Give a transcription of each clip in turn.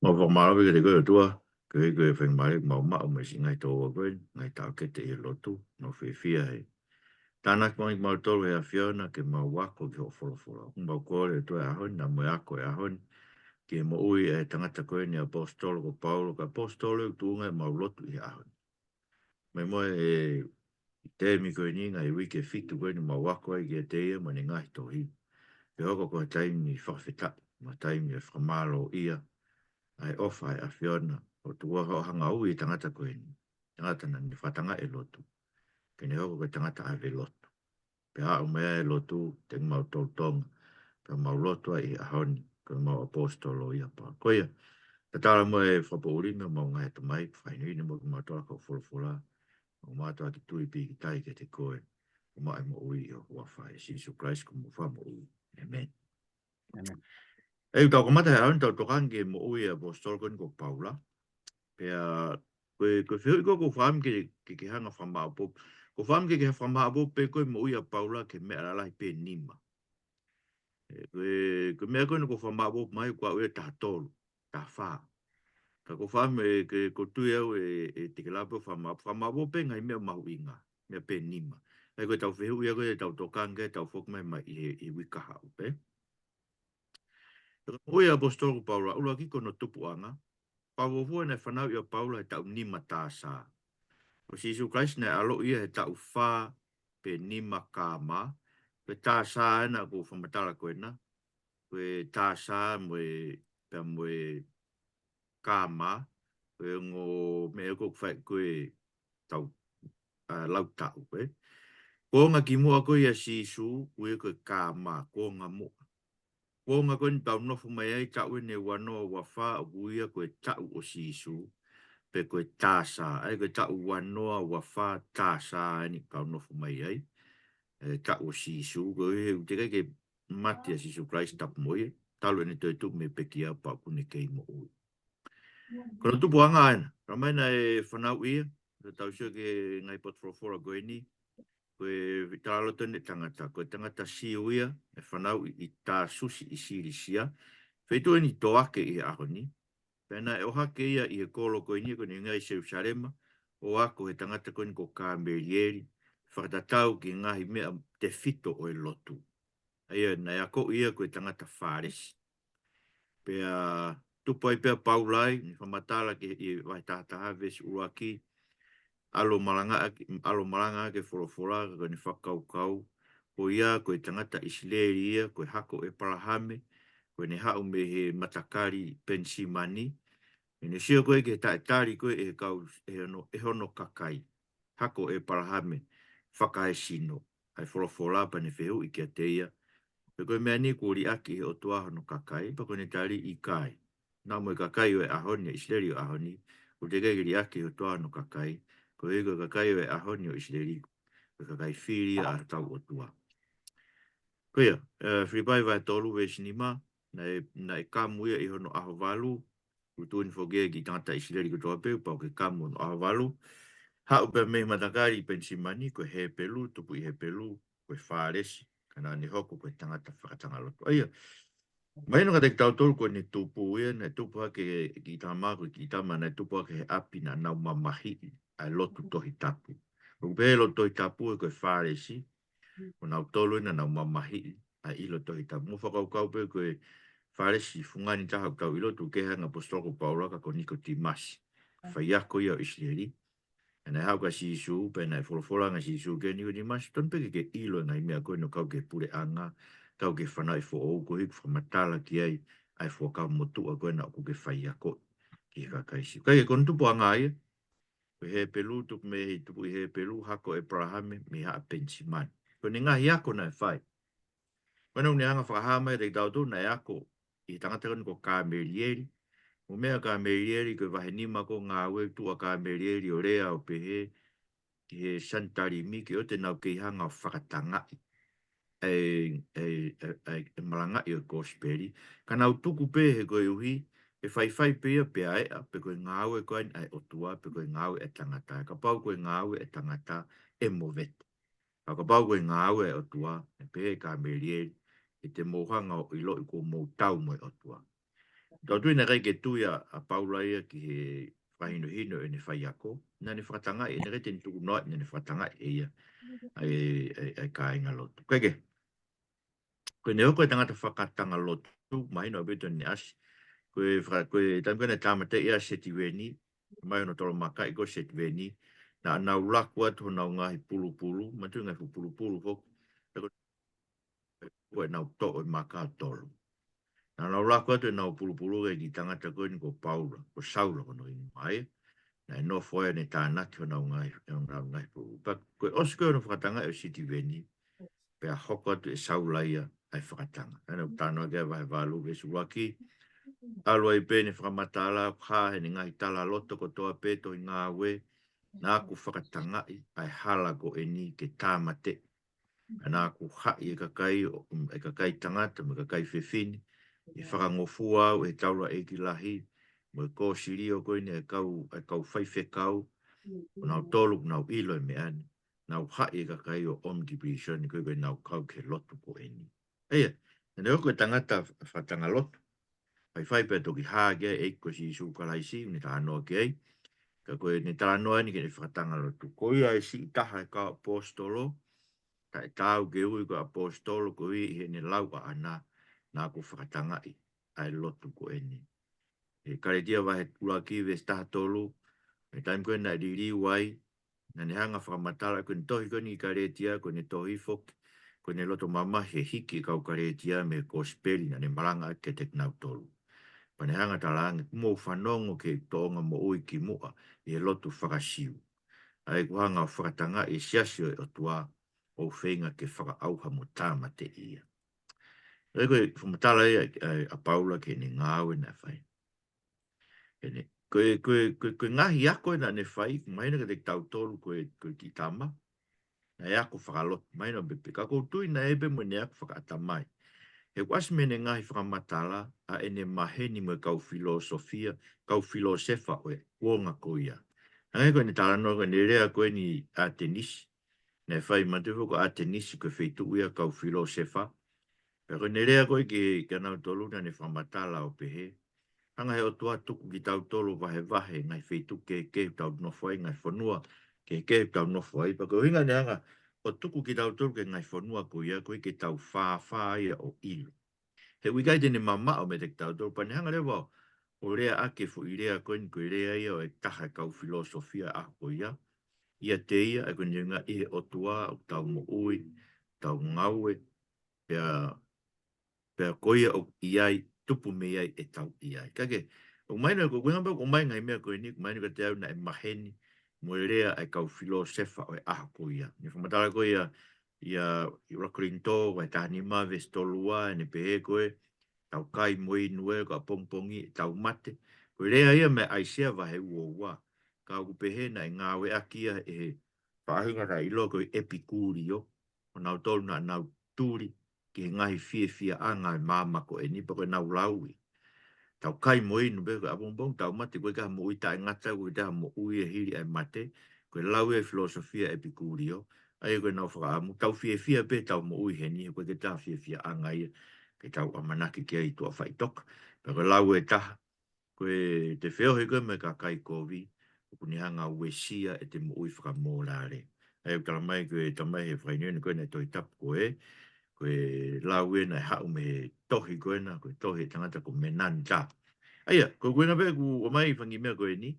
Mà vòng máu bây giờ có được tua cái phần máy máu máu mà xin ngày tổ với ngày tạo cái tỷ lệ tu nó phía hay ta nãy con máu tổ là phía nó cái máu quá có cái phổ máu có để tôi à hơn nằm mới có à hơn cái máu ui tăng ta có này apostol của Paulo cái apostol tu ngày máu lót tu à hơn mấy mỗi thế mình coi như ngày week fit tu cái máu quá có cái thế mà ngày tổ thì họ có tay mi fa feta ma tay mi fa malo ia ai ofa ai afiona o tua ho hanga ui tangata ko ni tangata na ni fatanga e lotu ke ne ho ko tangata ave lotu pe a o me e lotu te mau tong pe mau lotu ai a honi ko mau apostolo ia pa ko ia ta tala mo e fa poli me mau ngai to mai fa ni mo ma to ko fula o ma to ki tui pi ki tai ke te koe o mai mo ui o wa fa si su Christ ko mo fa mo ui amen. Amen. E tau kamata he aun tau tokange mo ui a apostol kon ko Paula. Pea ko whiu ko whaam ke hanga whamaapo. Ko whaam ke whamaapo pe koe mo ui a Paula ke mea lalai pe nima. Ko mea koe no ko whamaapo mai kua ue ta tolu, ta wha. Ka ko whaam ko tui au te kelapo whamaapo. Whamaapo pe ngai mea mahu inga, mea pe nima. Hei koe tau whiu ia koe tau tokange tau whok mai i wikaha upe. Oi apostol ko Paula, ula ki kono tupu anga. Paua vua ne whanau i a Paula e tau nima tāsa. O si Jesu Christ ne alo ia he tau whā pe nima kāma. Pe tāsa ena ko whamatala ko ena. Pe tāsa moe pe moe kāma. Pe ngō mea ko whai koe tau lau tau. Ko ngā ki mua koe a si Jesu, koe koe kāma, ko ngā mua. Ko ngā koe tau nofu mai ai tau ne wanoa wa wha o kuia koe tau o si Jesu. Pe koe tāsa, ai koe tau wanoa wa wha tāsa ni kau nofu mai ai. Tau o si Jesu, koe te kai ke mati a Jesu Christ tapu moi. Talo ene toi tuku me peki au pa kune kei mo ui. Kono tupu anga aina, ramaina e whanau ia. Tau sio ke ngai potfrofora koe ni. Koe vitalo tone tangata, koe tangata siu ia. E whanau i tā susi i sirisia. Whaitu ni toake i aho ni. Pena e oha ke ia i e kolo koe ni ko ni ngai Jerusalema. O ako he tangata koe ni ko Kāmerieri. Whakatatau ki ngahi mea te fito o e lotu. Aia, nei ako ia koe tangata whāresi. Pea tupai pea paulai, ni whamatala ki i vai tātaha vesi uaki. Alo malanga ke whorofora ko ni whakaukau. Ko ia koe tangata Israeli ia, koe hako e parahame. Koe ni hau me he matakari pensimani. E ne sia koe ke taetari koe e kau e hono kakai. Hako e parahame, whakae sino. Ai wholofola pa ne whehu i kia teia. Pe koe mea ni kuri aki he o tua hono kakai, pa koe ne tari i kai. Nā moe kakai o e ahoni, Isleri o ahoni. Ko te kei aki he o tua hono kakai. Ko e koe kakai o e ahoni o Isleri. Ko kakai whiri a tau o tua. Ko ia, whipai vai tolu we sinima. Na e kamuia i hono aho walu. Kutuni foge ki tangata Israeli ko toa peu, pau ke kamu no ahawalu. Hau pe me matakari pensimani, ko he pelu, tupu i he pelu, ko whāresi, kana ni hoko ko tangata whakatanga loto. Aia, mai no ka te tautolu ko ni tupu ia, ne tupu hake ki tama, ko ki tama, ne tupu hake he api na nau mamahi, ai lotu tohi tapu. Ko pe lo tohi tapu e ko whāresi, ko nau tolu ina nau mamahi, ai ilo tohi tapu. Mo whakaukau pe ko Wharesi fungani taha kau ilo tu keha ngā postoko Paula ka ko Niko Timasi. Whaiako ia o Israeli. Ana hau ka sisu, pena e wholofola ngā sisu ke Niko Timasi. Ton peke ke ilo ngai mea koe no kau ke pure anga. Kau ke whanau i who ko hiku whamatala ki ai. Ai whakau motua koe na oku ke whaiako. Ki ka kaisi. Kai e kono tupu anga ia. Ko he pelu tupu me he tupu i he pelu. Hako e Brahame me haa pensimani. Ko ni ngā hiako na e whai. Wana uni anga whakahama e rei tautu na e ako. I tangata kono ko Kāmerieri. O mea Kāmerieri ko wahenima ko ngā ue tua Kāmerieri o rea o pehe ki he Santarimi ki o te nau kei hanga o whakatangai. E marangai o Gosperi. Ka nau tuku pehe koe uhi e whai pea pea ea pe koe ngā ue koe ai o tua pe koe ngā ue e tangata. Ka pau koe ngā ue e tangata e movete. Ka pau koe ngā ue e o tua e pehe Kāmerieri. I te mohanga o ilo i ko mou tau mo o tua. Tau tui na kai ke tui a paula ia ki he whahino hino e ne whai ako. Nā ne whakatanga e ne kai teni tuku noa ne whakatanga e ia ai ka inga lotu. Kai ke, koe ne oko e tangata whakatanga lotu, mai no abeto ni asi. Koe tam kone tamate ia seti weni, mai no tolo maka i ko seti weni, na nau laku atu nau ngahi pulu pulu, matu ngahi pulu pulu fok, koe nau to o maka tolo. Na nau laku atu nau pulu pulu e ki tangata koe ni ko paula, ko saula kono i mai, na no foia ne tānaki o nau ngahi pulu. Pa koe osko no whakatanga e seti weni, pe a hoko atu e saulaia ai whakatanga. Ana tāna kia vai walu e suwaki, alua i pēne whakamatala, ha he ni ngai tala loto ko toa pēto i ngā we, nā ku whakatangai ai hala ko e ni ke tāmate. Nā ku hai e kakai tangata, me kakai whewhini, i whakangofua au e taura e ki lahi, mo e kō sirio koe ni e kau whaiwhe kau, o nau tolu nau ilo e me ani, nau hai e kakai o omdivision, koe koe nau kau ke loto ko e ni. Eia, ne oko e tangata whatanga loto, ai whai pia toki hāge e ko si isu kalaisi, ni tā anoa ke ei, ka koe ni tā anoa ni ke ni whakatanga lotu. Ko ia e si taha e ka apostolo, ta e tāu ke ui ko apostolo, ko i he ni lau a ana, nā ko whakatanga i, ai lotu ko e ni. E kare tia wahe ula ki ve staha tolu, e taim koe na riri wai, na ni hanga whakamatala, ko ni tohi ko ni kare tia, ko ni tohi fok, ko ni loto mama he hiki kau kare tia me ko speli na ni maranga ke teknau tolu. Pane hanga talangi, mo whanongo ke tonga mo ui ki mua, i e lotu whakasiu. Ai kuhanga o whakatanga i siasio e o tua o whenga ke whakaauha mo tāma te ia. Ai koe whamatala a Paula ke ni ngāwe na whai. Koe ngahi ako na ne whai, maina ka te tau tolu koe ki tama, na e ako whakalot, maina bepe. Ka koutu na ebe mo ne ako whakatamai. E wasi mene ngahi whakamatala a ene maheni mo kau filosofia, kau filosefa oe, kuonga koia. Hangai koe ni tala noa koe ni rea koe ni Atenis, ne whai matufu ko Atenis koe whaitu uia kau filosefa, pe koe ni rea koe ki anau tolu na ni whakamatala o pehe, hanga he o tua tuku ki tau tolu vahe vahe, ngai whaitu ke tau nofoi, ngai whanua ke tau nofoi, pa koe hinga ni hanga, o tuku ki tau tolu ke ngai whanua koia, koe ke tau whaa ia o ilo. He wikai tene mama o me te tau tolu, pa ni hanga rewa o rea ake fu i rea koe ni koe rea ia o e taha kau filosofia a koia, ia te ia, e koe ni ngā ihe o tua, o tau mo ui, tau ngaue, pea koia o iai, tupu me iai e tau iai. Kake, o maina ko kuinga pao, o mai ngai mea koe ni, o maina ka te au na e maheni, mo e rea e kau filosefa o e aha koia. Ni whamatala koia, ia rakorinto, vai tahani ma vestolua, ne pehe koe, tau kai moi nue, ka pongpongi, tau mate, koe rea ia me aisea vahe uoua. Ka ku pehe na e ngāwe akia e he whahinga ra ilo koe epikurio, o nau tolu na nau turi, ki ngahi fia anga e mamako e nipa koe nau laui. Tau kai moi nu be a bongbong tau mate koe ka mo uita e ngata koe ta mo ui e hiri e mate koe laui e filosofia epikurio ai koe nau whakaamu tau fia pe tau mo ui he ni koe ke ta fia anga ia ke tau amanaki ke ai tua whaitok pe koe lau e taha koe te wheo he koe me ka kai kovi kuni hanga uesia e te mo ui whakamolare ai kala mai koe tamai he whainene koe ne toi tapu koe koe laue na hau me tohi koe na, koe tohi tangata ko menanta. Aia, ko koe na pe ku o mai whangi mea koe ni,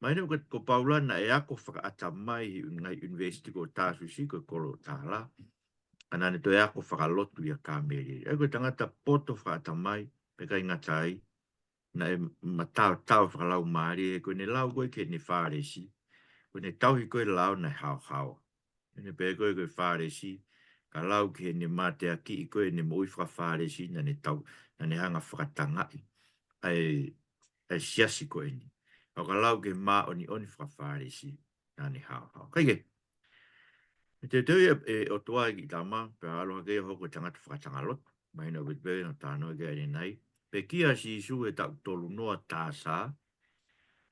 mai ne ko Paula na e ako whakaata mai ngai university ko tāsu si koe kolo tāla, ana ne to e ako whakalotu ia kāmeri. E koe tangata poto whakaata mai, pe kai ngatai, na e tau whakalau maari, e koe ne lau koe ke ne whāresi, koe ne tauhi koe lau na hao. Ne pe koe whāresi, ka lau ke ne mate aki i koe ne moi whawharesi na ne tau, na ne hanga whakatangai, ai siasi koe ni. Au ka lau ke mā oni whawharesi, na ne hao. Kaike, te tui o tua i tama, pe aloha kei hoko tangata whakatangalot, mai na witbe no tāno ke ane nei, pe kia si isu e tau tolu noa tāsā,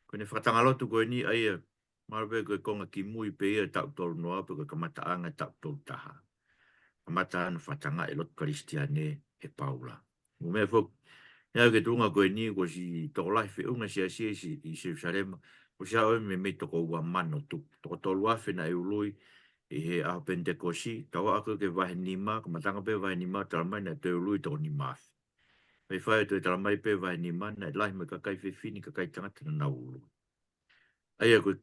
koe ne whakatangalotu koe ni aia, marabe koe konga ki mui pe ia tau tolu noa, pe koe kamata anga tau tolu taha. Kamata anu whatanga e lot Kristiane e Paula. Mo mea fok, Ya ke tunga ko ni ko si to life unga si i Jerusalem. O sia o me to ko wa mano to to lua fe na lui e he a Pentecosti, tawa ako ke vahe nima, ka matanga pe vahe nima, talamai na te lui to ni math. Pei whae te talamai pe vahe nima, na lahi me kakai whiwhini, kakai tangata na nauru. Aia koe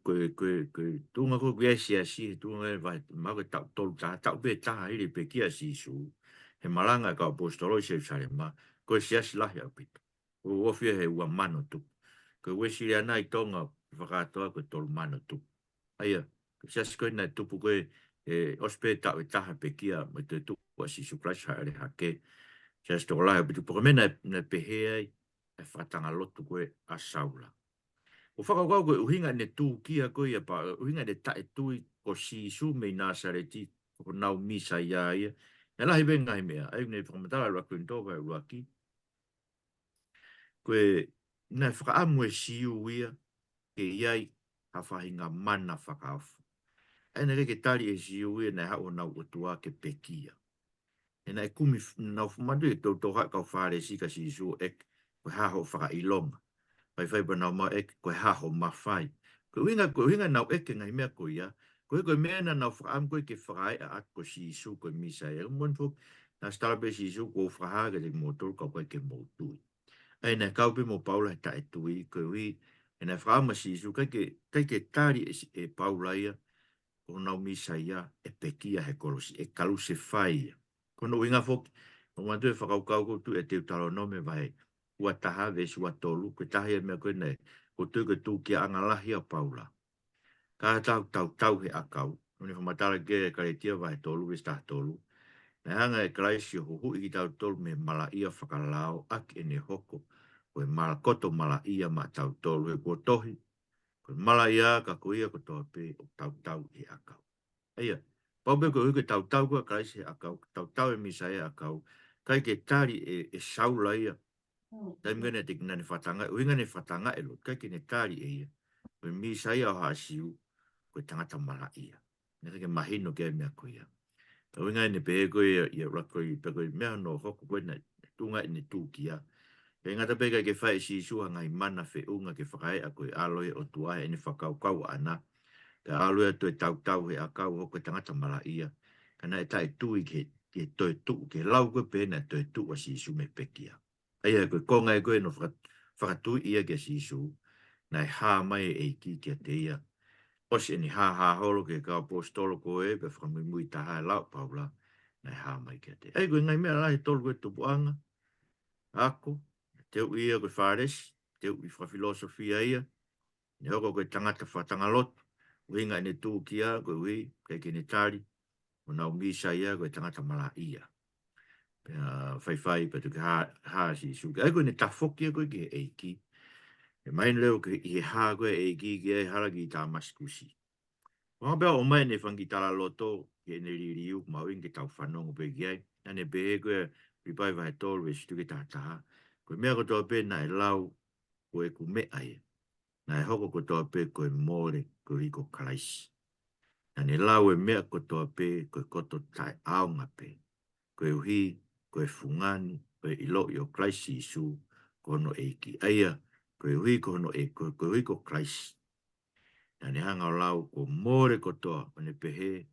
tunga ko kia si, tunga e vahe, mako tau tolu taha, tau pe taha hiri pe kia si su. He malanga ka apostolo i se usare ma, koe si lahi au pito. O ofia he ua mano tu. Koe wesi rea nai tonga, whakatoa koe tolu mano tu. Aia, siasi koe nai tupu koe, ospe tau e taha pe kia, me te tupu a si su Christ haere hake. Siasi toko lahi au pito, poka mena na pehea e whatanga lotu koe a saula. O whakakau koe uhinga ne tū kia koe ia pa, uhinga ne tae tui ko si su mei Nasareti, ko nau misa ia ia. E lahi benga he mea, ai nei whakamatara rua koe ntoka e rua ki. Koe, nei whakaamu e siu ia, ke iai, ha whahinga mana whakaafu. E nei ke tari e siu ia, nei hao nau otua ke pekia. E nei kumi nau whamadu e tau toha kau whare sika si su ek, koe haho whaka ilonga. Pai whai pa nau ma ek, koe haho ma whai. Koe winga nau eke ngai mea koe ia. Koe mea na nau whakaam koe ke whakai a at ko si isu koe misa e. Mwon fuk, na starabe si isu ko whakahaga te motor kau koe ke motui. Ai nei kaupe mo paula he tae tui koe wi. E nei whakaama si isu kai ke tari e paula ia. O nau misa ia e pekia he kolosi, e kalu se whai ia. Kono winga fuk, o mantu e whakaukau ko tu e te utalo nome vai. Ua taha vesi ua tolu, koe taha ia mea koe nei. Ko tui ke tū kia angalahi a paula. Ka tau he akau. Noni whamatara ke e karetia vai tolu, vesi taha tolu. Na hanga e kraisi o huhu i tau tolu me mala ia whakalao ak e ne hoko. Koe mala koto mala ia ma tau tolu e kua tohi. Koe mala ia ka kuia ko toa pe o tau he akau. Eia, paupe ko huke tau kua kraisi he akau. Tau e misa e akau. Kai ke tari e saula ia. Tai ngene te kina ne whatanga, uinga ne whatanga e lo, kai ki ne tari e ia. Koe mi sai au haasiu, koe tangata mala ia. Nere ke mahino ke mea koe ia. Uinga ne pehe koe ia rakoi, pe koe mea no hoko koe na tunga i ne tūkia. Pe ngata peka ke whae si suha ngai mana whe unga ke whakae a koe aloe o tuahe e ne whakau kau ana. Ke aloe to e tau he a kau hoko tangata mala ia. Kana e tae tui ke toe tu, ke lau koe pe na toe tu a si su me pekia. Aia koe konga e koe no whakatui ia ke sisu, nai hā mai e ki kia te ia. Osi ni hā holo ke ka apostolo ko e, pe whakamui taha e lau paula, nai hā mai kia te. Ei koe ngai mea lahi tolu koe tupuanga, ako, teu ia koe whares, teu i whafilosofia ia, ni hoko koe tangata whatangalot, uhinga ne tū kia koe ui, kei ke ne tari, o nau misa ia koe tangata mala ia. Whai pa tu ke hā si su. Ai koe ne tafoki koe ke eiki. E mai leo ke i hā koe eiki ke e haragi tā maskusi. Mga bea o mai ne whangi tala loto ke ne ririu ma wing ke tau whanongo pe ki ai. Ane behe koe ripai vai tolu e situ ke tātaha. Koe mea kotoa pe na e lau koe ku me ai. Na e hoko kotoa pe koe more koe riko karaisi. Ane lau e mea kotoa pe koe koto tai aonga pe. Koe uhi koe fungani, koe ilo i o Kraisi isu, kono e ki aia, koe hui kono e koe hui ko Kraisi. Nā ne hanga o lau, ko more kotoa, o ne pehe,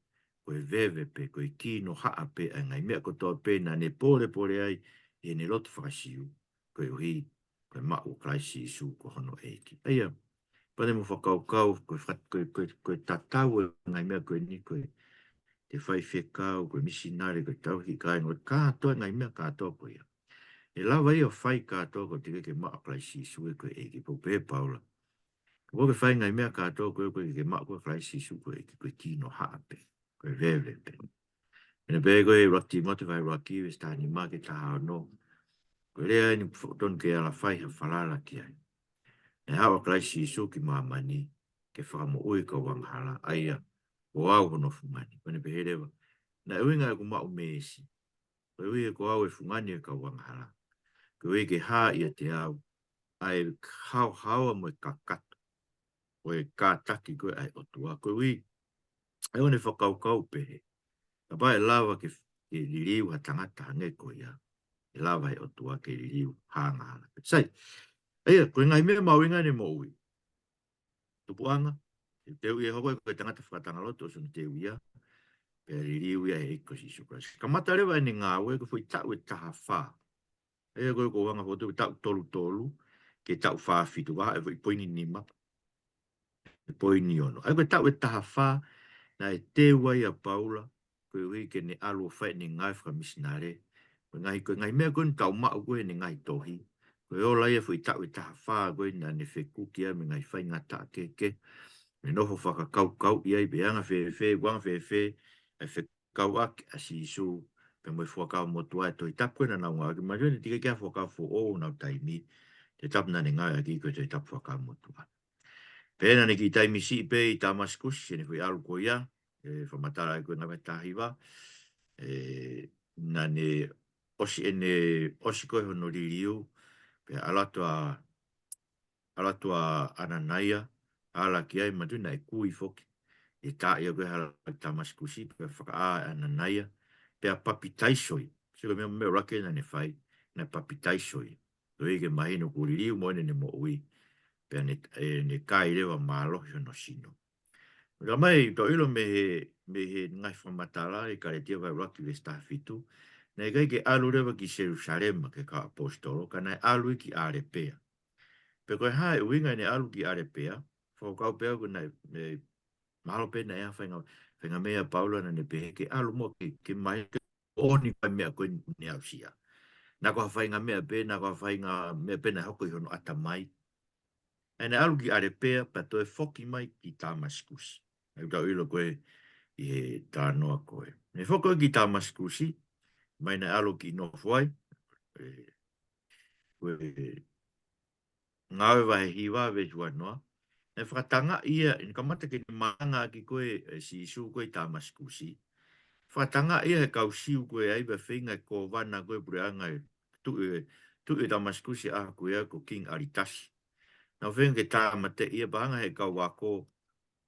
koe veve pe, koe ki no haa pe, a ngai mea kotoa pe, nā ne pore ai, e ne loto whakasiu, koe hui, koe ma o Kraisi isu, kono e ki aia. Pane mo whakaukau, koe tatau, ngai mea koe ni koe, te whai whekau, koe misinare, koe tau ki kai, ngoi kātoa ngai mea kātoa koe ia. E lawa ia whai kātoa ko te ke maa kraisi sue koe e ki po pe paula. Ko ke whai ngai mea kātoa koe koe ke maa koe kraisi sue koe e ki koe kino haape, koe vevle pe. Ene pe koe raki mote vai raki, ves tāni maa ke taha no. Koe rea ni ton ke ala whai ha whalala ki ai. E hawa kraisi sue ki maa mani, ke whakamo ui ka wanghala, aia, o au hono fumani, pane pe herewa. Na uinga e ku maa umeesi, koe ui e ko au e fumani e ka wanghala. Koe ke hā ia te au, ai hau mo e kakata, o e kātaki koe ai otua. Koe ui, ai one whakaukau pehe. Ka pae lawa ke liriu ha tangata hange koe ia. lava o tua ke liu hanga sai ai ko ngai me mau inga ne mo ui tu puanga te ui ho ko tanga te fatanga lo to sun te ui pe liu ia e ko si su kras kamata le va ni nga we ko foi ta we ta fa e ko wanga ho tu ta tolu tolu ke ta fa fitu va e foi poini ni ma poini ono ai ko ta we ta fa na e te wai a paula ko ui ke ni alu fa ni ngai fra misnare ko ngai me ko tau ma ko ni ngai tohi ko o lai fu ta ta fa ko na ne fe ku kia me ngai fa ngata ke me no fo fa kau kau ia be anga fe wang fe e fe kau ak asi su pe mo fo ka mo tua to i tap ko na nga ma jo ni tika kia fo ka fo o na tai mi te tap na ngai aki ko te tap fo ka mo tua pe na ni ki tai mi si pe i Damascus ni fu alu ko ia e fo matara ko na ta hiva e na ne osi ene osi ko no riu pe alatua ananaia ala ki ai matuna e kui foki e ta ia ko hala Damascusi pe faka a ananaia pe a papi taisoi silo me rake na ne fai na papi taisoi to ige mahino ku riu mo ne mo ui pe ne kai lewa malo no sino Ra mai to ilo me he ngai whamatala e kare tia vai raki le stafitu. Nei kai ke alu rewa ki Jerusalem ke ka apostolo, ka nei alu ki Arepea. Pe koe hae uinga ne alu ki Arepea, whakau pea ko nei mahalo pe nei a whainga mea Paula na ne pehe ke alu mo ke mai ke oni kai mea koe ni au sia. Nā koha whainga mea pe, nā koha whainga mea pe nei hoko i hono ata mai. E nei alu ki Arepea, pa toe whoki mai ki Damascus. Au tau ilo koe i he tānoa koe. Me whoko ki Damascusi, mai na alo ki no fuai, koe ngawe wahe hiwa we tua noa. E whakatanga ia, in kamata ke ni maanga ki koe si isu koe Damascusi. Whakatanga ia he kau siu koe aiba whinga ko wana koe pureanga tu e Damascusi a koe ko King Aritasi. Na whenga ke tāmate ia bahanga he kau wako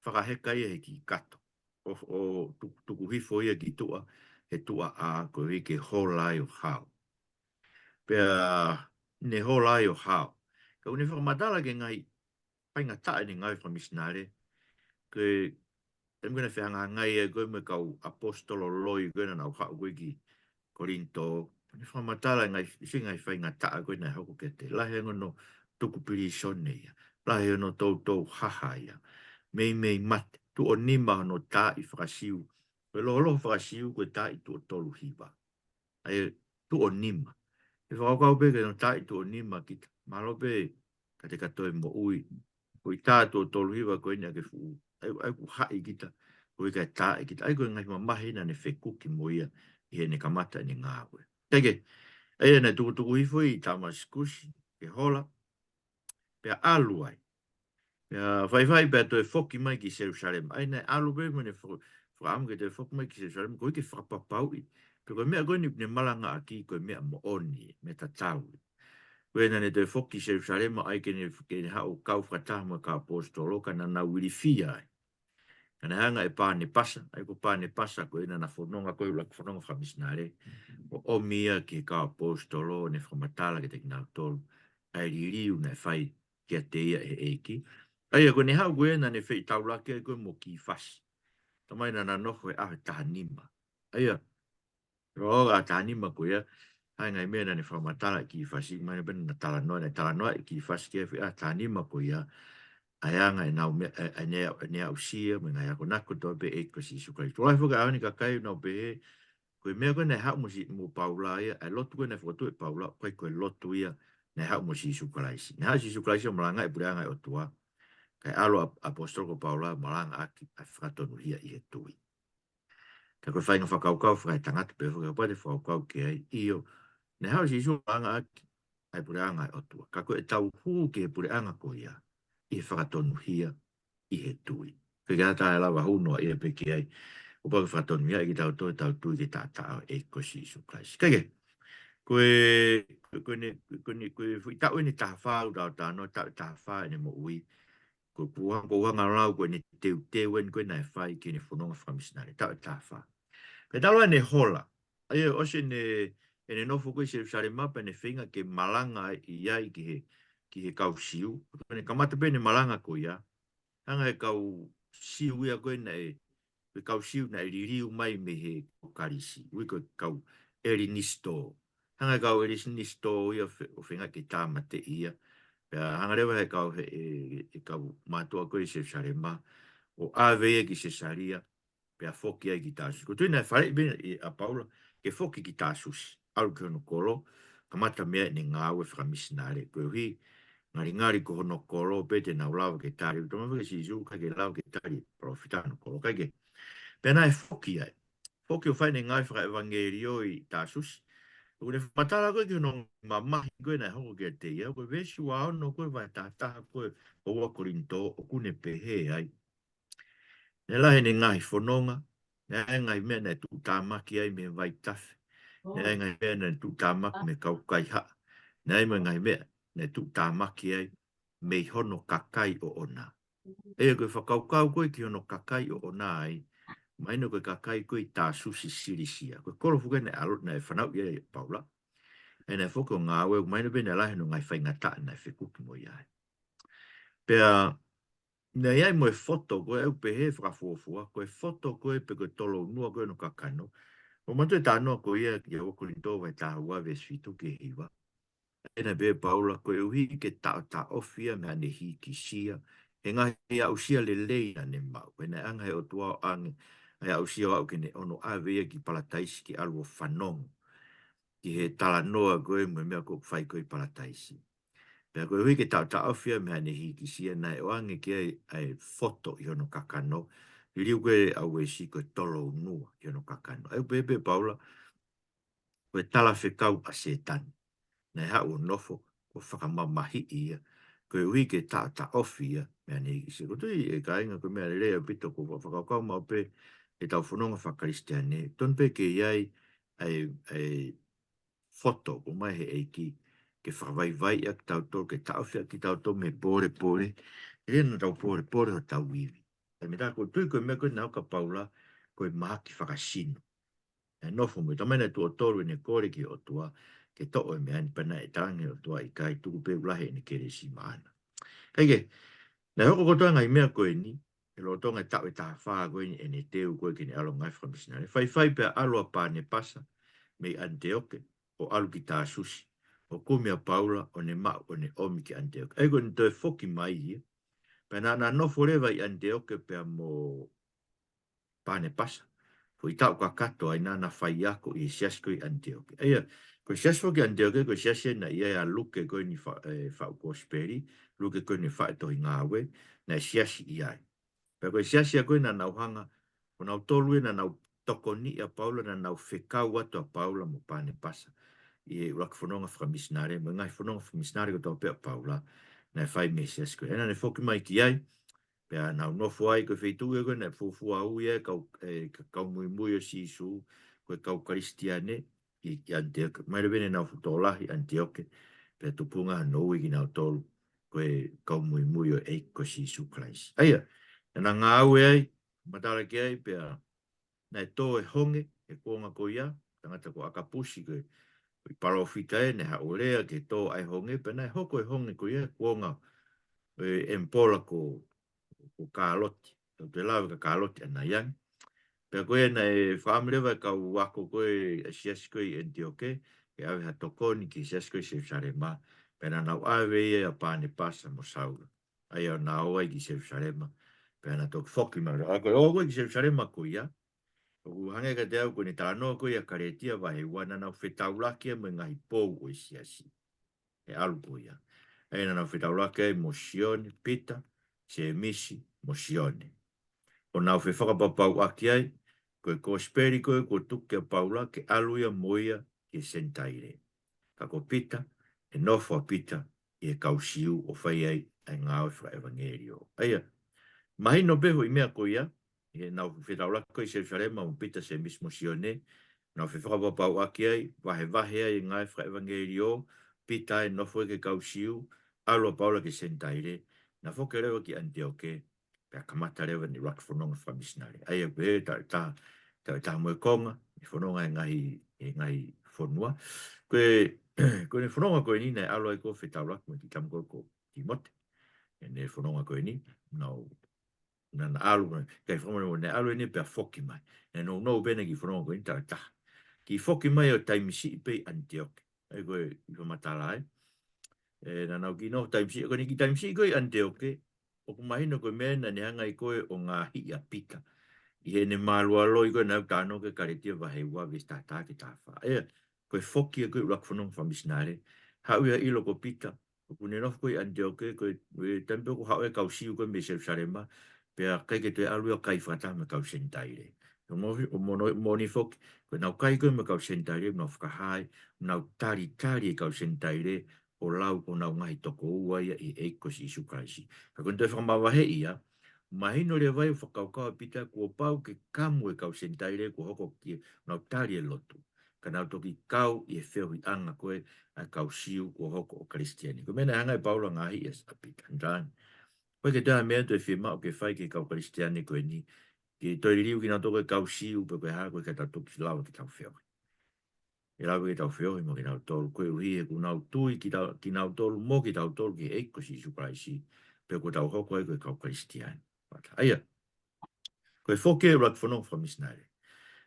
whakaheka ia he ki kato. O tuku hifo ia ki tua, he tua a ko ke holai o hao. Pea ne holai o hao. Ka uni whakamadala ke ngai, painga tae ni ngai whamisnare, ke em gana whihanga ngai e koe me kau apostolo loi koe na nau hao koe ki Korinto. Ni whakamadala ngai, isi ngai whainga tae koe na hoko ke te lahe ngono tuku piri sone ia. Lahe ngono tau haha ia. Mei mate. Tu o nima no tā i whakasiu. Koe lolo whakasiu koe tā i tu o tolu hiwa. Ai tu o nima. E whakakau peke no tā i tu o nima kita. Malo pe ka te katoe mo ui. Koe tā tu o tolu hiwa koe ni ake fu. Ai ku hai kita. Koe kai tā i kita. Ai koe ngai mamahina ne whekuki mo ia. I he ne kamata ni ngā koe. Teke. Ai ane tuku hifo i Damascus. Ke hola. Pea aluai. Vai pe to foki mai ki Jerusalem. Ai nei alu be mene am ke te foki mai ki Jerusalem ko ke whakapapau i. Pe ko mea koe ni malanga aki ko mea mo oni me ta tau. Ko ena ne te foki Jerusalem ai ke ne hao kau whakataha ka apostolo ka na wiri fia ai. Kana hanga e pāne pasa, ai ko pāne pasa ko ena na whanonga koe ula whanonga whamisnare. O mia ki ka apostolo ne whamatala ke te kinau tolu. Ai ririu ne whai kia te ia e eki. Ai ko ne hau koe na ne whai taulake koe mo ki fasi. Tamai na na noho e ahe tahanima. Ai roa tahanima koe ia. Hai ngai mea na ne whamatala ki fasi. Mai na bena na talanoa e ki fasi kia whi ahe tahanima koe ia. Ai anga e nau mea e nea usia. Me ngai ako nako toa pe e kasi sukai. Toa whuka awe ni kakai nau pe he. Koe mea koe ne hau mo paula ia. Ai lotu koe ne whakatu e paula. Koe lotu ia. Ne hau mo si sukalaisi. Ne hau si sukalaisi o malanga e pure anga e o tua. Kai alo apostol ko Paula malanga aki a whakatonu hia i he tui. Ka koe whainga whakaukau whakai tangata pe whakapate whakaukau ke ai iyo. Ne hau si isu malanga aki ai pure anga e o tua. Ka koe tau huu ke pure anga ko ia i he whakatonu hia i he tui. Ka kia tae lawa hunoa i he peke ai. Upa ke whakatonu hia i ki tau tui ke tātao e ko si isu klaisi. Kage, koe fui tau ni tahawhau tau tāno tau tahawhau ni mo ui. Ko puang rau ko ni te wen ko na fai ki ni fononga whamisnare tau e tawha. Pe talo ne hola. Ai o se ne e ne nofo koe Jerusalema pe ne whinga ke malanga i ai ki he kau siu. Ne kamata pe ne malanga ko ia. Hanga e kau siu ia koe na e kau siu na e ririu mai me he karisi. Ui koe kau eri nisto. Hanga e kau eri nisto ia o whinga ke tāmate ia. Pea hanga rewa he kau e kau mātua koe Jerusalema. O ave e ki Cesaria. Pea foki ai ki tāsus. Ko tuina e whare bina i a Paula ke foki ki tāsus. Aru ke hono kolo. Kamata mea ni ngāwe whakamisinare. Koe hui ngari ko hono kolo pete na ulawa ke tari. Toma whaka si isu ka ke lau ke tari. Profitano kolo. Kai ke. Pena e foki ai. Foki o whai ni ngai whaka evangelio i tāsus. Ko ne matala koe ki hono mamahi koe na hoko ke te ia. Koe vesi wa ono koe vai tātaha koe o wakorinto o kune pehe ai. Ne lahe ne ngahi whanonga, ne ai ngai mea ne tu tāmaki ai me vai tawhi, ne ai ngai mea ne tu tāmaki me kau kai haa, ne ai ngai mea ne tu tāmaki ai me hono kakai o ona. E koe whakaukau koe ki hono kakai o ona ai, maino koe kakai koe tā susi sirisia. Koe koro fuka ne alot na e whanau ia Paula, e ne whoko ngā weu, maino pe ne lahe no ngai whaingata na e whikuki mo iai. Pea, nei ai mo e foto koe au pe he whakafuafua, koe foto koe pe koe tolo nua koe no kakano. O matu e tānoa koe ia ki a wakurinto vai tāhua ve svitu ke hiwa. Ena be Paula koe uhi ke ta ofia me ane hi ki sia. He ngahi a usia le lei ane mau. Ena anga he o tua o ange. Ai a usia au ke ne ono avea ki palataisi ki alu o whanong. Ki he tala noa koe mo mea ko whai koe palataisi. Pea koe hui ke tau ofia me ane hiki sia nai o ange ki ai foto i hono kakano. I riu koe au e si koe tolo unua i hono kakano. Au pepe Paula, koe tala whekau a setani. Nei hau o nofo o whakamamahi ia. Koe hui ke tau ofia me ane hiki sia. Ko tui e ka inga koe mea lea pito ko whakakau mau pe e tau whanonga whakaristiane. Ton pe ke iai ai foto o mai he eiki. Ke whakawai ak tau tō, ke tauwhia ki tau tō me pōre. E na tau pōre o tau iwi. E me tāko tui koe mea koe nau ka paula, koe mahaki whakasino. E nofo me, tamena tu o tōru ne kore ki o tua, ke tō e mea ni pana e tāngi o tua i kai tuku pe ulahe ni kere si maana. Kaike, na hoko kotoa ngai mea koe ni, e lo tonga tau e tā whaa koe ni e ne teu koe ki ne alo ngai whakamisinare. Whai pe alo a pā ne pasa, me Antioke, o alu ki tā susi. O kumia Paula o ne mau o ne omi ki Antioke. Ego ni toi foki mai hia. Pena na nofo rewa i Antioke pea mo pane pasa. Fo i tau ka kato ai nana whai ako i siasko i Antioke. Eia, ko siasko ki Antioke, ko siasko na ia a luke koe ni whau kosperi, luke koe ni whai tohi ngāwe, na siasi i ai. Pea ko siasi a koe na nauhanga, ko nau tolue na nau toko ni a Paula na nau whekau atu a Paula mo pane pasa. I rak whanonga whakamisnare, mo ngai whanonga whakamisnare ko tau pea Paula, na whai mesias koe. Ena ne whoki mai ki ai, pea nau nofo ai koe wheitu e koe, na fufua au ia, kau mui o sisu, koe kau karistiane, i Antioke. Mai rewene nau futolahi Antioke, pea tupunga nou i ki nau tolu, koe kau mui o eiko sisu Christ. Aia, na ngā au e ai, matara ki ai, pea na e tō e honge, e kuonga ko ia, tangata ko akapusi koe, i parofita e ne haolea ke tō ai honge, pe nei hoko e honge ko ia, kuonga empola ko kāloti, te lawe ka kāloti ana yang. Pea koe nei whaamrewa ka wako koe siasi koe i Antioke, ke awe ha tokoni ki siasi koe Jerusalema, pe na nau awe ia a pāne pasa mo Saula. Ai au na oa i ki Jerusalema, pe na tok foki mara. A koe oa ki Jerusalema ko ia, o hange ka te au ko ni tānoa ko ia karetia wahe wana nau whetaulakia mo ngahi pou o siasi. E alu ko ia. E na nau whetaulakia mo Sione, Pita, se misi mo Sione. O nau whewhakapapau aki ai, koe kosperi koe ko tuke paula ke alu ia moia ke sentaire. Ka ko Pita, e nofo a Pita, e kausiu o whai ai ai ngāo wha evangelio. Aia, mahi no beho i mea ko ia, e nau whetawlaka koe se wharema mo Pita se mismo Sione, nau whewhakapapau aki ai, wahe ai ngai wha evangelio, Pita e nofo ke kausiu, alu a paula ke sentaire, na whoke rewa ki Antioke, pea kamata rewa ni rak whanonga whamisnare. Aia koe ta moe konga, i whanonga e ngahi fonua. Koe whanonga koe ni nei alo ai ko whetaurak mo ki tam ko Timote. E ne whanonga koe ni, nau na alu kai whanonga nei alo ni pia foki mai. E no bene ki whanonga koe ni taha. Ki foki mai o taimisi pe Antioch. E koe i whamatala ai. E na nau ki no taimisi, koe ni ki taimisi koe Antioch. O kumahino koe mena ni hanga i koe o ngā hi a pika. I he ne malua loi koe nau tāno ke karetia wahewa vis tātā ki tāwha. E, koe foki a koe urak whanong whamisnare. Hau ia ilo ko pita. O kune nof koe Antioch, koe tempe ko hau e kau siu koe me Jerusalema. Pea kai ke te alu kai whata me kau sentaire. O moni foki, koe nau kai koe me kau sentaire, nau whakahai, nau tari e kau sentaire, o lau o nau ngai toko ua ia i eiko si Isu Kraisi. Ka koe te whamawahe ia, mahino le vai whakaukau pita kua pau ke kamu e kau sentaire kua hoko ki nau tari e lotu. Ka nau toki kau i e wheo i anga koe a kau siu kua hoko o Kristiani. Ko mena hanga e paula ngahi e sa pita. Ndran. Koe ke taha mea tu e whima o ke whai ke kau Kristiani koe ni. Ki toi riu ki nau toko e kau siu pe koe haa koe ka tau toki lawa ki tau wheo. E lawa ki tau wheo mo ki nau tolu. Koe uhi e ku nau tui ki nau tolu mo ki tau tolu ki eiko si Isu Kraisi. Pe koe tau hoko e koe kau Kristiani. Aia. Koe whoke e rat whanong whamisnare.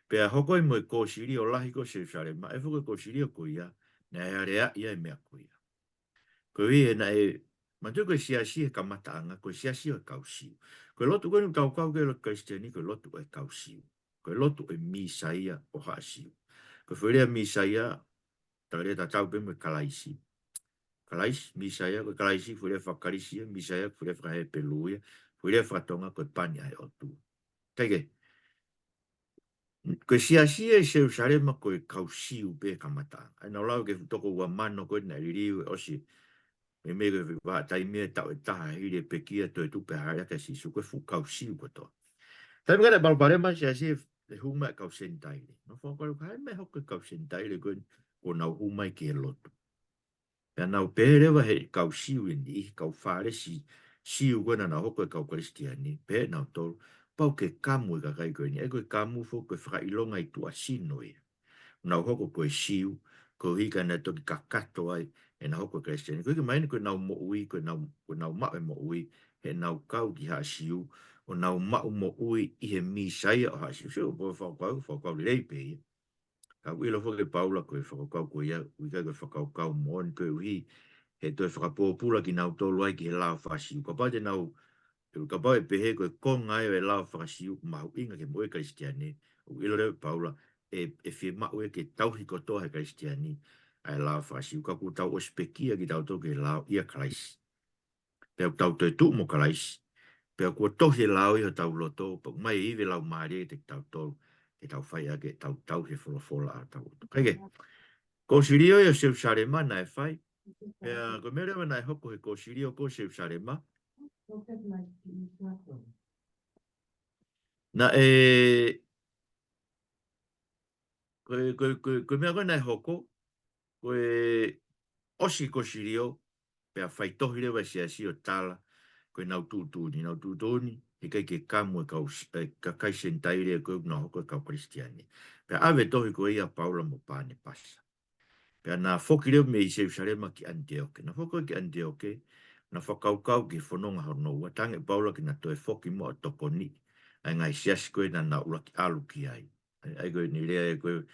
Pea hoko i mo e kōsiri o lahi ko Jerusalema. E whoke kōsiri o koe ia. Nea e area ia e mea koe ia. Koe i e na e... Mantua koe siasi e kamataanga. Koe siasi o e kausiu. Koe lotu koe ni tau kau ke lotu Kristiani. Koe lotu o e kausiu. Koe lotu o e misaia o haasiu. Koe whurea misaia. Tagarea ta tau pe mo e kalaisi. Kalaisi, misaia. Koe kalaisi whurea whakarisia. Misaia whurea whakahe peluia. Whurea whakatonga koe pani ai o tu. Teike. Koe siasia e Jerusalema koe kausiu pe kamata. Ai nau lau ke toko ua mano koe na ririu e osi. Me me koe wha taimea tau e taha hiri e pekia to e tupe haria ka sisu koe fu kausiu ko to. Tai mga balbarema siasia e huma e kausentai. No whakaro ka hai me hoka kausentai koe ko nau huma i ke lotu. Pea nau pērewa he kausiu ni i kau whare siu koe na nau hoka e kau Kristiani. Pē nau tolu. Pau ke kamu e kakai koe ni. E koe kamu fo koe whakailonga i tua sino e. Nau hoko koe siu, koe hika na toki kakato ai, e nau hoko Kristiani. Koe ke maini koe nau mo ui, koe nau mau e mo ui, he nau kau ki haa siu, o nau mau mo ui i he misaia o haa siu. Sio, koe whakau li reipe ia. Kau ilo fo ke paula koe whakau koe ia, uika koe whakau moani koe uhi, he toi whakapōpula ki nau tolu ai ki he lao whasiu. Ka pate nau ka pau e pehe koe konga e lao whakasiu mahu inga ke moe Kristiani. O ilo reo Paula e whie mau e ke tauhi kotoa he Kristiani ai lao whakasiu. Ka ku tau ospekia ki tau toke lao ia Kraisi. Pea tau toi tu mo Kraisi. Pea kua tohi lao iho tau loto. Pa mai iwe lau maare te tau tolu. Ke tau whai ake tau he wholofola a tau. Kaike. Ko sirio ia Jerusalema na e whai. Pea ko mere na e hoko he ko sirio ko Jerusalema. Na koe mea koe nai hoko, koe osi ko sirio, pea whai tohi rewa si o tala, koe nau tūtūni, e kai ke kamu e ka kai sentaire e koe na hoko e kau Kristiani. Pea awe tohi koe ia Paula mo pāne pasa. Pea nā whoki reo me i Jerusalema ki Antioke. Na whoko ki Antioke, na whakaukau ki whanonga hanoua, tange Paula ki na toe whoki mo a toko ni, ai ngai siasi koe na na ura ki alu ki ai. Ai koe ni rea e koe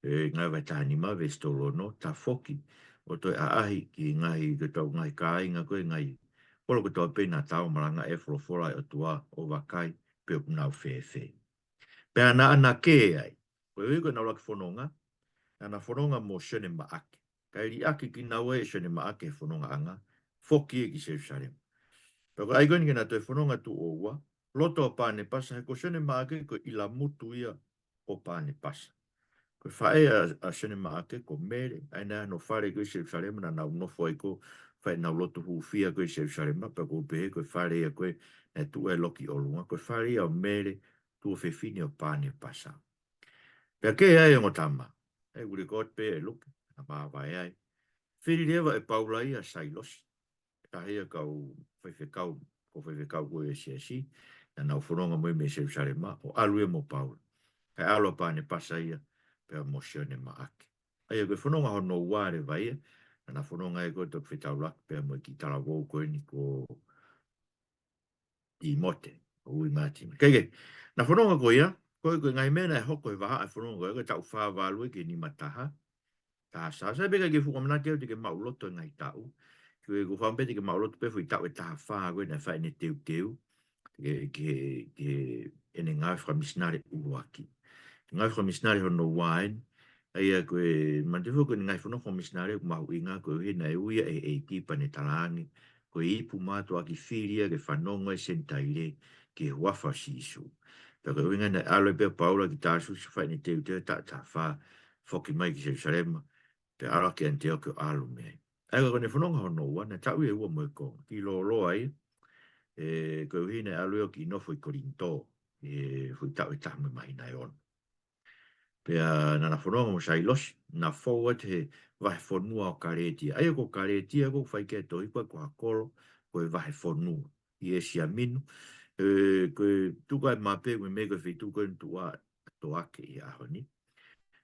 ngai vai tahani ma ve stolo no, ta whoki, o toi aahi ki ngai ke tau ngai kāinga koe ngai, polo ko tau pēna tau maranga e wholofora o tua o wakai, pe o kunau whewhe. Pea na ana ke ai, koe ui koe na ura ki whanonga, ana whanonga mo shone maake. Kai ri ake ki naua e shone maake whanonga anga, whoki e ki Jerusalem. Pea ko aigoni ki na toi whanonga tu o ua, loto o pāne pasa, he ko shone maake ko ila mutu ia o pāne pasa. Ko whae a shone maake ko mere, aina no whare ko i Jerusalem, na nau nofo ai ko whae nau loto huwhia ko i Jerusalem, pa ko pehe ko whare ia koe, e tu e loki o lunga, ko whare ia o mere, tu o whewhini o pāne pasa. Pea ke ai o tama, e uri kot pe e luke, na māwai ai. Whiri rewa e paula ia sailos, ka hea kau whaiwhekau, ko whaiwhekau koe e siasi, na nau whanonga moe me Jerusalem, o alue mo paula. Kai alo pāne pasa ia, pea mo sione maake. Ai koe whanonga hono wāre vai, na whanonga e koe tok whetau lak pēr mo ki tala wō koe ni ko I mote, o ui māti. Kei, na whanonga koe ia, koe ngai mena e hoko e waha e whanonga koe, koe tau whā wālui ke ni mataha, tā sā, sa beka ke fuka manake au te ke mauloto ngai tau, koe ko whampe te ke mauloto pe fui tau e taha whā koe na whai ne teu teu, ke ene ngā whamisnare uruaki. Ngai whamisnare hono wain, ai a koe, man te fuka ngai whanonga whamisnare ku mahu inga koe hina e uia e kipa ne talangi, koe ipu mātua ki whiria ke whanonga e sentaire, ke wafa sisu. Paka uinga na alo e pia paula ki tāsu si whai ni teu teu ta whā whoki mai ki Jerusalema, pe ala ki anteo ke alu mei. Ai ka kone whanonga hono ua, na tau e ua moe ko, ki lo lo ai, koe uhine alu e ki nofo I korinto, hui tau e tamu mai nai ono. Pea nana whanonga mo sai losi, na fōua te vahe whanua o karetia. Ai ko karetia ko whai kia tohi koe ko hakolo, koe vahe whanua. I e sia minu, koe tuka e mape, koe me koe whitu koe ntua to ake I ahoni.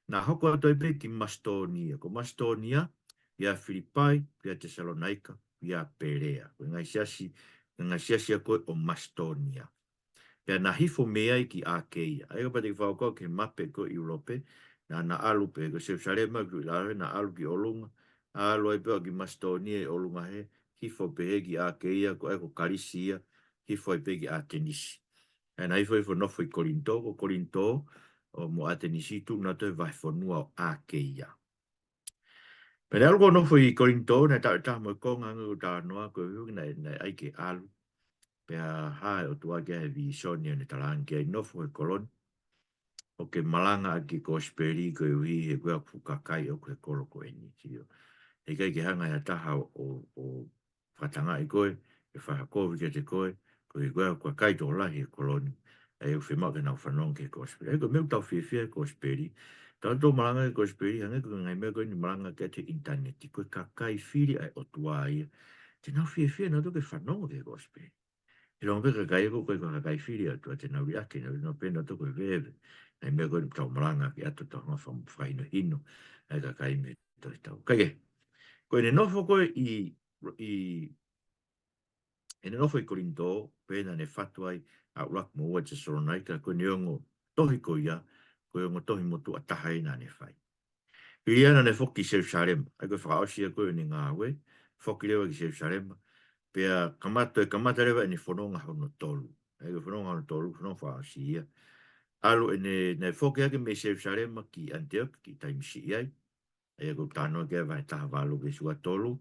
Na hoko atoi pe ki Mastonia. Ko Mastonia, ia Filipai, ia Thessalonica, ia Perea. Koe ngai siasi a koe o Mastonia. Pea na hifo mea I ki Akeia. Ai ka pati whauko ke mape ko Europe, na alu pe, ko Jerusalema ki Ilawe, na alu ki Olunga, alu ai peo ki Mastonia I Olunga he, hifo pe he ki Akeia, ko eko Karisia, hifo ai pe ki Atenisi. E na hifo nofo I Korinto, ko Korinto, o mo Atenisi tu na toi vai whanua o Akeia. Pene algo nofo I Korinto, na ta mo konga ngu ta noa, ko hui na aike alu, pea hae o tua kia he visonia ne talang kia I nofo he koloni, o ke malanga a ki kosperi ko hui he kua pukakai o ke kolo ko eni. He kai ke hanga ya taha o whatanga I koe, e whahakovi ke te koe, ko he kua kai tō lahi he koloni, e u whemau ke nau whanong ke kosperi. E ko meu tau whiwhia kosperi, tau tō malanga ke kosperi, hanga ko ngai mea koe ni malanga ke te interneti, koe kakai whiri ai o tua ia, te nau whiwhia nau tō ke whanong ke kosperi. I rongo peka kai ko koe kua kai whiri atua te nau riake, nau pena tō koe vewe. Nei mea koe tau maranga ki ato tau ngā whaino hino, ai ka kai me tō tau. Kaike, koe ne nofo koe ene nofo I Korinto, pēna ne whatuai a urak mo ua te Soronaika, koe ne ongo tohi koe ia, koe ongo tohi motu a tahai nā ne whai. I ana ne whoki Jerusalem, ai koe whakaosia koe ni ngā we, whoki rewa ki Jerusalem, pea kamata rewa ene whanonga hono tolu. Ai koe whanonga hono tolu, whanonga whakaosia. Alo ne whoki ake me Jerusalem ki Antioch, ki taimisi iai, e ko tānoa kia vai taha wālo ke sua tolu,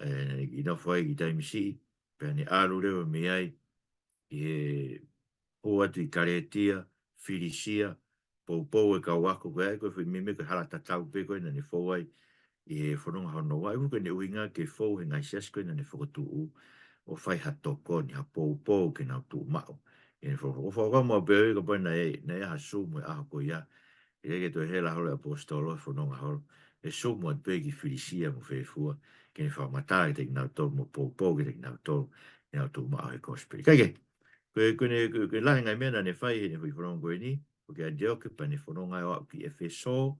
I no whai ki taimisi, pea ne alo rewa me ai, I he po atu I Karetia, Filisia, pou e ka wako koe ai, koe whi mime koe hala tatau pe koe na ne whauai, I he whanonga hono wai, uko ne uinga ke whau he ngai sias koe na ne whakatu u, o whai hatoko ni ha pou ke nau tu mao. E o whakau mua peo I ka pai na e ha sumu e aho koe ia, I rege to e hela holo apostolo e whanonga holo, e sumu at pe ki Filisia mo whewhua, ke ne whamatai te ki nau tolu, mo pou ke te ki nau tolu, ke nau tu mao he kosperi. Kaike, koe lahi ngai mena ne whai he ne hui whanonga koe ni, ko ke Antioch pa ne whanonga o ki Efeso,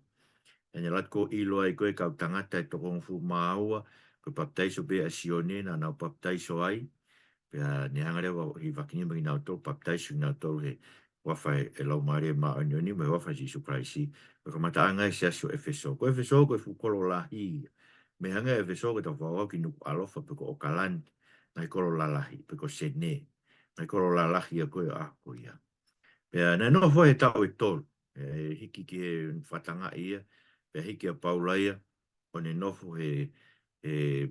e ne latko ilo ai koe kau tangata e tokongu fu maua, koe baptaiso pe a sione na nau baptaiso ai, pea ne hangarewa hi wakinima ki nau tolu, baptaiso ki nau tolu he wafa e lau maare ma anioni, me wafa Jesu Christi, koe kamata anga e siasio Efeso. Ko Efeso koe fu kolo lahi, me hanga Efeso koe tau whawa ki nuku alofa peko o kalani, ngai kolo lalahi, peko sene, ngai kolo lalahi a koe a koe ia. Pea ne no fo he tau e tolu, hiki ki he whatanga ia, pea hiki a paula ia, o ne nofo he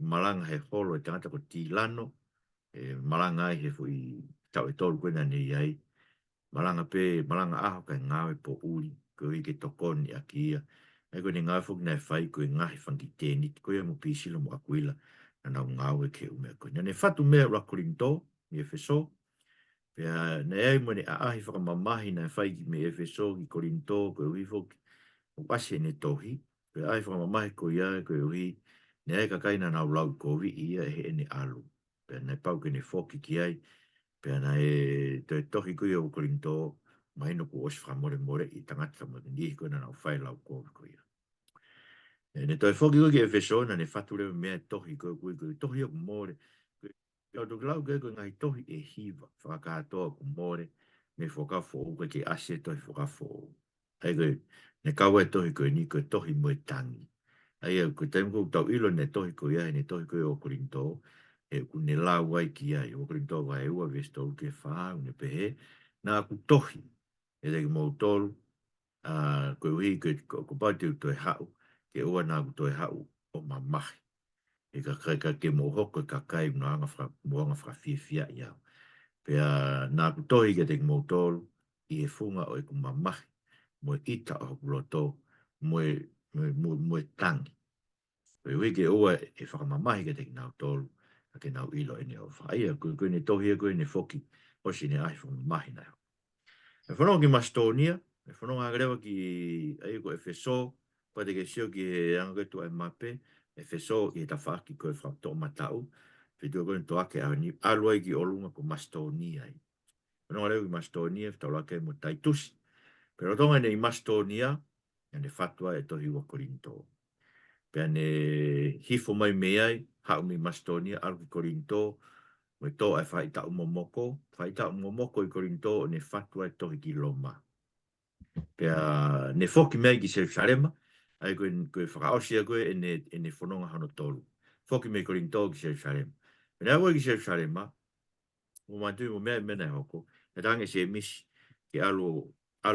malanga he holo e tangata ko Tilano, malanga ai he fui tau e tolu kwena ne iai, malanga aho kai ngawe po uli, ko i ke tokoni a kia, e koe ni ngawe fuk nei whai koe ngahi whangi tēni, koe mo pisilo mo akuila, na nau ngawe ke umea koe. Ne whatu mea rakurinto, ni Efeso, pea ne ei mo ne aahi whakamamahi na whai ki me Efeso, ki Korinto, koe ui fuk, o ase ne tohi, pea ai whakamamahi koe ia, koe ui, ne ei kakaina nau lau kovi ia e he ene alu, pea ne pau ke ne whoki ki ai, pea na e te tohi kui o Korinto, mai no ku osi whamore more I tangata mo ni koe na nau whai lau kovi koe ia. Ne toi foki ko ke efeso na ne fatu le me tohi ko tohi o more. Ko do glau ke ko ngai tohi e hiva fa ka to ko more me foka fo ko ke ase tohi foka fo. Ai ko ne ka we tohi ko ni ko tohi mo tangi. Ai ko tem ko tau ilo ne tohi ko ia ne tohi ko o Korinto e ku ne la wai ki ai o Korinto wa e ua vesto ke fa ne pe na ku tohi e de mo tolu ko wi ko pa tu to hau ke ua na ku to hau o mamahi e ka ke mo hoko ka kai no anga fra mo anga fra fia ia pe na ku tohi ke de mo tolu i e funga o e ku mamahi mo ita o loto mo tangi pe we ke ua e whakamamahi ke te nau tolu a ke nau ilo e ne o whaia koe ne tohi e koe ne foki o si ne ai whamamahi na e whanau ki Mastonia e whanau ngā ki ai ko e wheso pa te ke sio ki e angaketu ai mape e wheso i e tawhaki koe whakto matau pe tu koe to ake ni aluai ki olunga ko Mastonia ai whanau ngā rewa ki Mastonia whtau lake mo taitusi pero tonga ne i Mastonia ne fatua e tohi wa Korinto pe ane hifo mai me ai, hau mi Mastonia, alu ki Korinto, me tō ai whaita umomoko i Korinto, ne fatua e tohi ki Loma. Pe ne foki mea ki Jerusalema, ai koe whakaosia koe e ne whanonga hano tolu. Foki me Korinto ki Jerusalema. Pe ne awa ki Jerusalema, mo mantui mo mea mena e hoko, e tange se misi, ki alu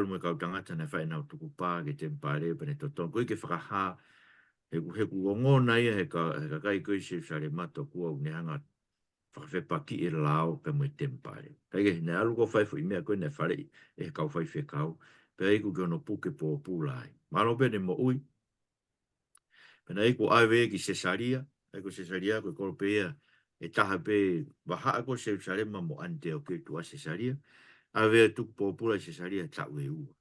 me kau tangata na whae nau tuku pā, ke tempare, pe ne toton, koe ke whakaha, he ku ngona ia he ka kai koe se sare mato kua u nehanga whakawhepa ki e lao pe mo tempare. Kai ne alu ko whai fui mea koe ne whare e kau whai whekau pe eiku ke ono puke po pulai. Malo pe ne mo ui. Pena eiku awe ki Cesaria, eiku Cesaria koe kolpe ia e taha pe waha ko se sare ma mo ante o ke tua Cesaria. Awe tuk po pulai Cesaria tau e ua.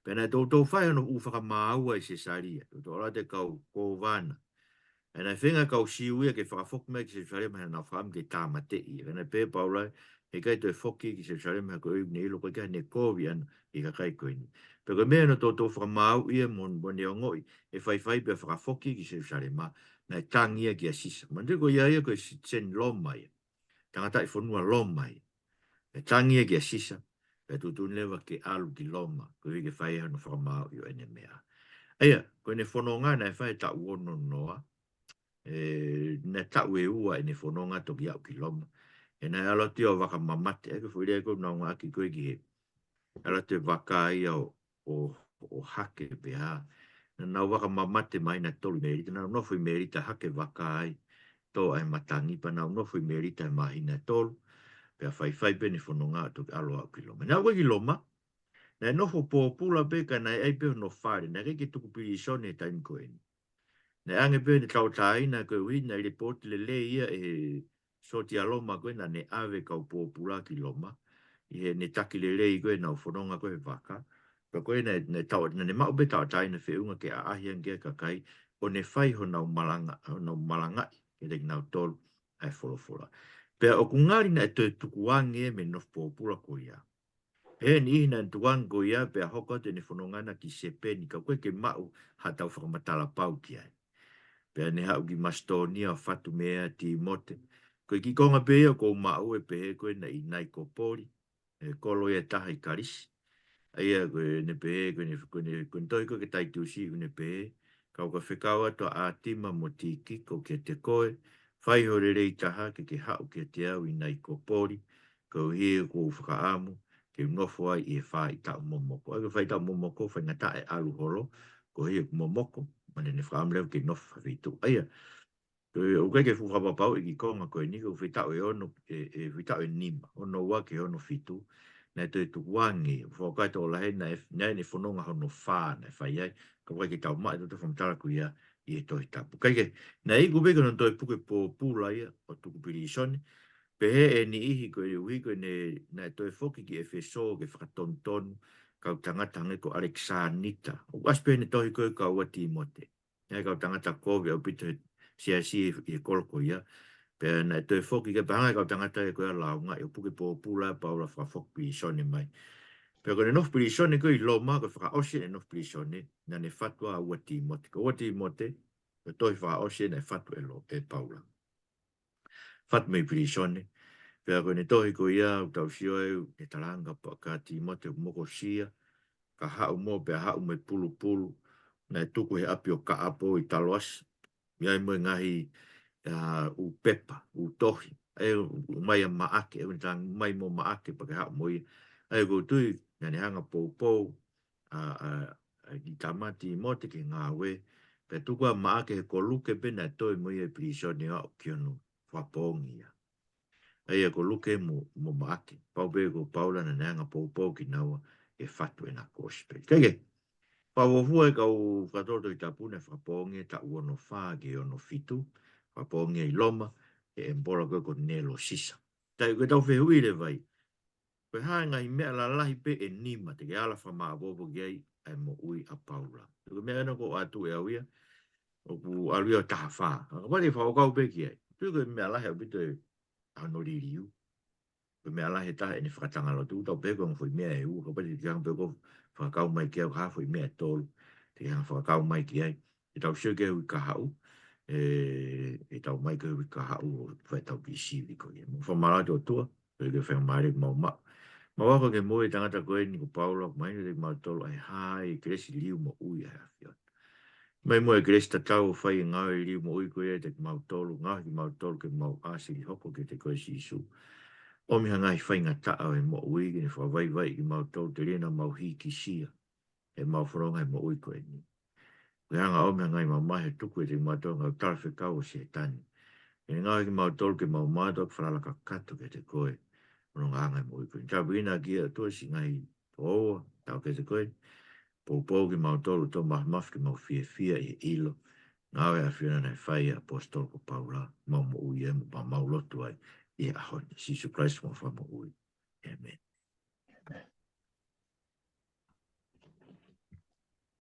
Pena tau whai ano u whakamāua i Cesaria. Tau rate kau kovana. E nei whenga kau siuia ke whakawhoki mai ki se wharema hea nau whaam ke tāmate i. E nei pē paulai, he kai toi whoki ki se wharema hea ko iu ne ilo koe kia ne kōwi anu i ka kai koe ni. Pe koe mea no tō whakamau ia mon ne o ngoi, e whai pe whakawhoki ki se wharema, nei tangia ki a sisa. Mandu ko ia koe sen loma ia. Tangata i whanua loma ia. E tangia ki a sisa, pe tutun lewa ke alu ki loma, koe ke whai hano whakamau i o ene mea. Eia, koe ne whanonga nei whai ta uono noa, ne tau e ua e ne whanonga toki au ki loma. E nei ala te o waka mamate, e ka whuirea ko nā ngā ki koe ki he. Ala te waka ia o hake pe ha. Nā waka mamate mai na tolu merita, nā nofui merita hake waka ai, tō ai matangi pa nā nofui merita mahi na tolu, pe a whai pe ne whanonga toki alo au ki loma. Nā ua ki loma, nā nofo pōpula pe ka nai ai pe no whare, nā reke tuku piri sone taim koe ni. Ne ange pe ni tau tai na ko wi na report le ia e soti aloma ko na ne ave ka popula ki loma i he ne taki le ko na fononga ko vaka ko ko ne tau na ne mau be tau tai na fe unga ke a ahi nge ka kai o ne fai ho na malanga e le na tol ai folo pe o kungari na to tukuange me no popula ko ia he ni na tuang ko ia pe hoko te ne fononga na ki sepe ni ka ko ke mau ha tau whakamatala pau ki ai pe ne hau ki Mastonia fatu mea ti mote. Koe ki konga pea ko mau e pehe koe na i nai ko pori, e kolo e taha i karisi. Aia koe ne pehe, koe ne toi koe ke taitusi koe ne pehe, kau ka whekaua to a tima mo ti kiko ke te koe, whai hore rei taha ke hau ke te au i nai ko pori, kau hie ko whakaamu, ke ngofo ai i e whai tau momoko. Ai whai tau momoko, whai ngata e alu holo, ko hie momoko, mane ne whaamleo ke nofa vitu. Aia, o kai ke fuwhapa pau i ki konga koe ni, ko whitau e ono, whitau e nima, ono wa ke ono fitu, nei te tukuangi, whakai tō lahe, nei ne whanonga hono whā, nei whai ai, ka wai ke tau mai, tō te whamtara ku ia, i e tohi tapu. Kai ke, nei iku beka non toi puke pō pūla ia, o tuku piri isoni, pe he e ni ihi koe i ui koe nei toi whoki ki e wheso, ke whakatontonu, kau tangata hange ko Alexanita. O aspe ne tohi koe ka ua timote. Nei kau tangata kovi au pito sia i kolko ia. Pe na toi foki ke pahanga kau tangata e koe launga i puke po pula paula whakafokpi i sone mai. Pe ko ne nof pili sone koe i loma ko whaka osi ne nof pili sone na ne fatua ua timote. Ko ua timote e toi fa o se ne fatu e Paula. Fat me prisone, pea koe ne tohi ko ia tau sio e talanga pa ka ti mo te moko sia, ka hau mo pea hau me pulu pulu, na e tuku he api o ka apo i taloas, ia mo ngahi u pepa, u tohi, e mai a maake, e tang mai mo maake pa ka hau mo i, e ko tui, na ne hanga pou pou, i tamati mo te ki ngā we, pe tuku a maake he ko luke pena toi mo i e prisone o kionu, whapongi ia. Ai ko luke mo maake. Pau be ko paula na nanga pou ki naua e fatu e na kospe. Kege, pau hua e kau whatoto i tapune whaponge ta uono wha ke ono fitu, whaponge i loma e mbora ko nelo sisa. Tai ko tau whehui le vai. Koe haenga i mea la lahi pe e nima te ke ala whamaa bobo ki ai e mo ui a paula. Ko mea ena ko atu e auia o ku aluia taha wha. Whare whaokau pe ki ai. Tuko mea lahi au bito e anori riu. Ko mea lahi taha ene whakatanga lo tu, tau peko ngā whai mea e u, ka pati ki hanga peko whakakau mai ki au, ka whai mea tolu, te hanga whakakau mai ki ai, e tau sio ke hui ka hau, e tau mai ke hui ka hau, o whai tau ki siwi ko ia. Whamarate o tua, ko ke whamarate mau ma. Ma wako ke moe tangata koe ni ko Paula, mai ni te mau tolu, ai hai, kresi liu mo ui ai awhiot. Mai moe kresi tatau whai ngau liu mo ui koe te mau tolu, ngau ki mau tolu ke mau asiri hoko ke te koe si isu. O mi hanga i whainga taa e mo ui ki ni whawaiwai ki mau tau te rena mau hi ki sia e mau wharonga e mo ui koe ni. Ki hanga o mi hanga i mau mahe tuku e te mau tau ngau tarwhi kau o se tani. E ngā ki mau tau ke mau mātua ki wharalaka kato ke te koe o ngā hanga e mo ui koe. Tau wina ki a tua si ngai pōua tau ke te koe. Pōpō ki mau tau tō mahmaf ki mau fia fia i ilo. Ngā wea whina nei whai a apostol ko Paula mau mo ui e mo mau lotu ai. Yeah, Jesus Christ, my Father, Amen.